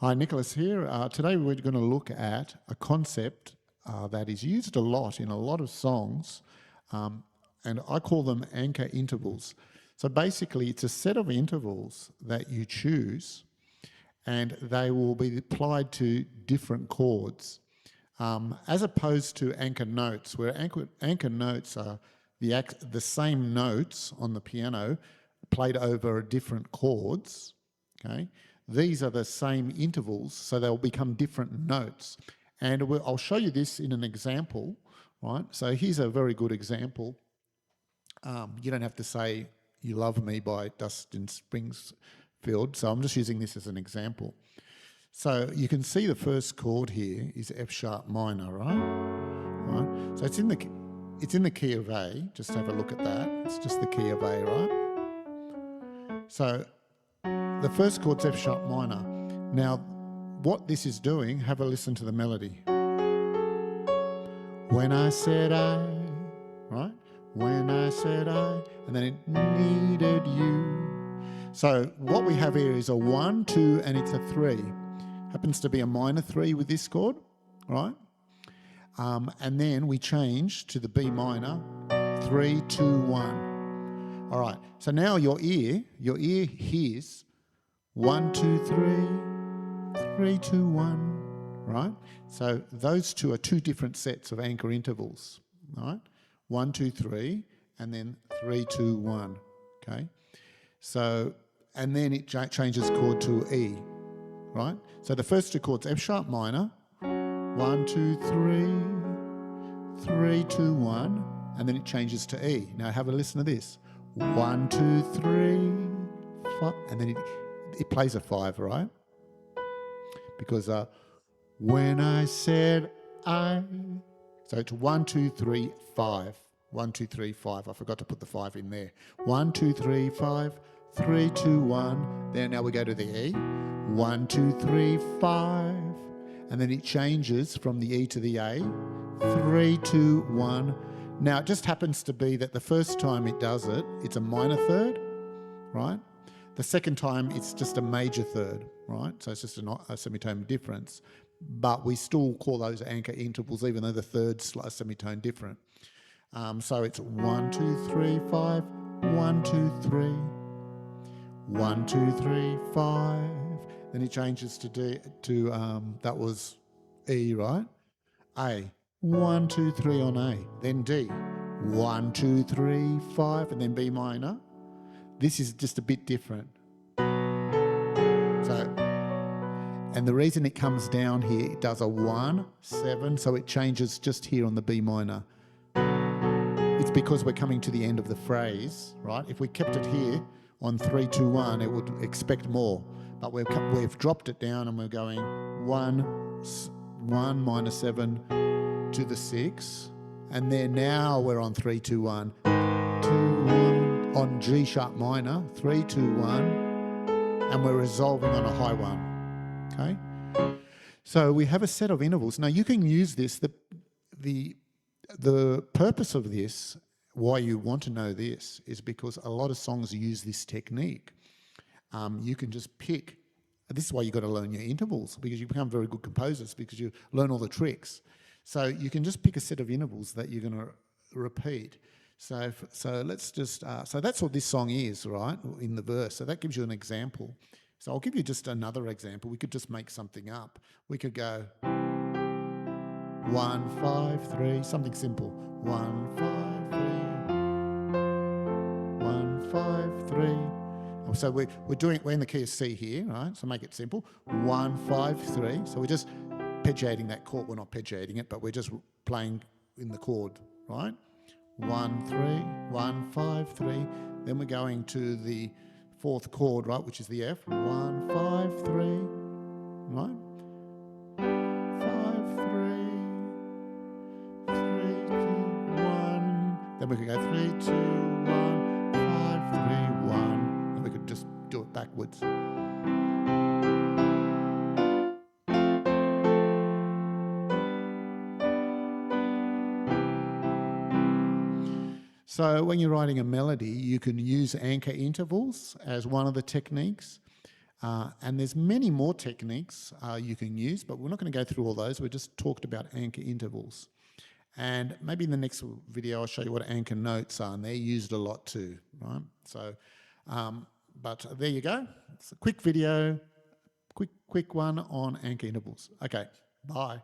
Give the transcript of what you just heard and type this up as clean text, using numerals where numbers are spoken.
Hi, Nicholas here. Today we're going to look at a concept that is used a lot in a lot of songs, and I call them anchor intervals. So basically it's a set of intervals that you choose and they will be applied to different chords, as opposed to anchor notes, where anchor notes are the same notes on the piano played over different chords, okay? These are the same intervals, so they'll become different notes. And I'll show you this in an example, right? So here's a very good example. You don't have to say "You Love Me" by Dustin Springfield, so I'm just using this as an example. So you can see the first chord here is F sharp minor, right? So it's in the key of A. Just have a look at that. It's just the key of A, right? So the first chord's F sharp minor. Now, what this is doing, have a listen to the melody. When I said I, right? When I said I, and then it needed you. So what we have here is a 1, 2, and it's a 3. Happens to be a minor 3 with this chord, right? And then we change to the B minor, 3, 2, 1. All right, so now your ear hears 1, 2, 3, 3, 2, 1, right? So those two are two different sets of anchor intervals, right? 1, 2, 3, and then 3, 2, 1, okay? So, and then it changes chord to E, right? So the first two chords, F sharp minor, 1, 2, 3, 3, 2, 1, and then it changes to E. Now have a listen to this. 1, 2, 3, 5, and then it plays a 5, right? Because when I said I, so it's 1, 2, 3, 5. 1, 2, 3, 5. I forgot to put the 5 in there. 1, 2, 3, 5, 3, 2, 1. Then now we go to the E. 1, 2, 3, 5. And then it changes from the E to the A. 3, 2, 1. Now it just happens to be that the first time it does it, it's a minor third, right? The second time, it's just a major third, right? So it's just a semitone difference. But we still call those anchor intervals, even though the third's a semitone different. So it's 1, 2, 3, 5, 1, 2, 3, 1, 2, 3, 5. Then it changes to D, that was E, right? A, 1, 2, 3 on A. Then D, 1, 2, 3, 5, and then B minor. This is just a bit different. So, and the reason it comes down here, it does a 1, 7, so it changes just here on the B minor. It's because we're coming to the end of the phrase, right? If we kept it here on 3, 2, 1, it would expect more. But we've dropped it down and we're going 1 minor 7 to the 6. And then now we're on 3, 2, 1. 2, 1 on G sharp minor, 3, 2, 1. And we're resolving on a high 1, okay? So we have a set of intervals. Now you can use this, the purpose of this, why you want to know this, is because a lot of songs use this technique. You can just pick, this is why you've got to learn your intervals, because you become very good composers, because you learn all the tricks. So you can just pick a set of intervals that you're going to repeat. So let's just, so that's what this song is, right, in the verse. So that gives you an example. So I'll give you just another example. We could just make something up. We could go 1, 5, 3, something simple. 1, 5, 3. 1, 5, 3. So we're in the key of C here, right? So make it simple. 1, 5, 3. So we're just arpeggiating that chord. We're not arpeggiating it, but we're just playing in the chord, right? 1, 3, 1, 5, 3. Then we're going to the fourth chord, right, which is the F. 1, 5, 3, right? 5, 3, 3, 2, 1. Then we could go 3, 2, 1, 5, 3, 1. And we could just do it backwards. So when you're writing a melody, you can use anchor intervals as one of the techniques. And there's many more techniques you can use, but we're not going to go through all those. We just talked about anchor intervals. And maybe in the next video, I'll show you what anchor notes are, and they're used a lot too, right? So, but there you go. It's a quick video, quick one on anchor intervals. Okay, bye.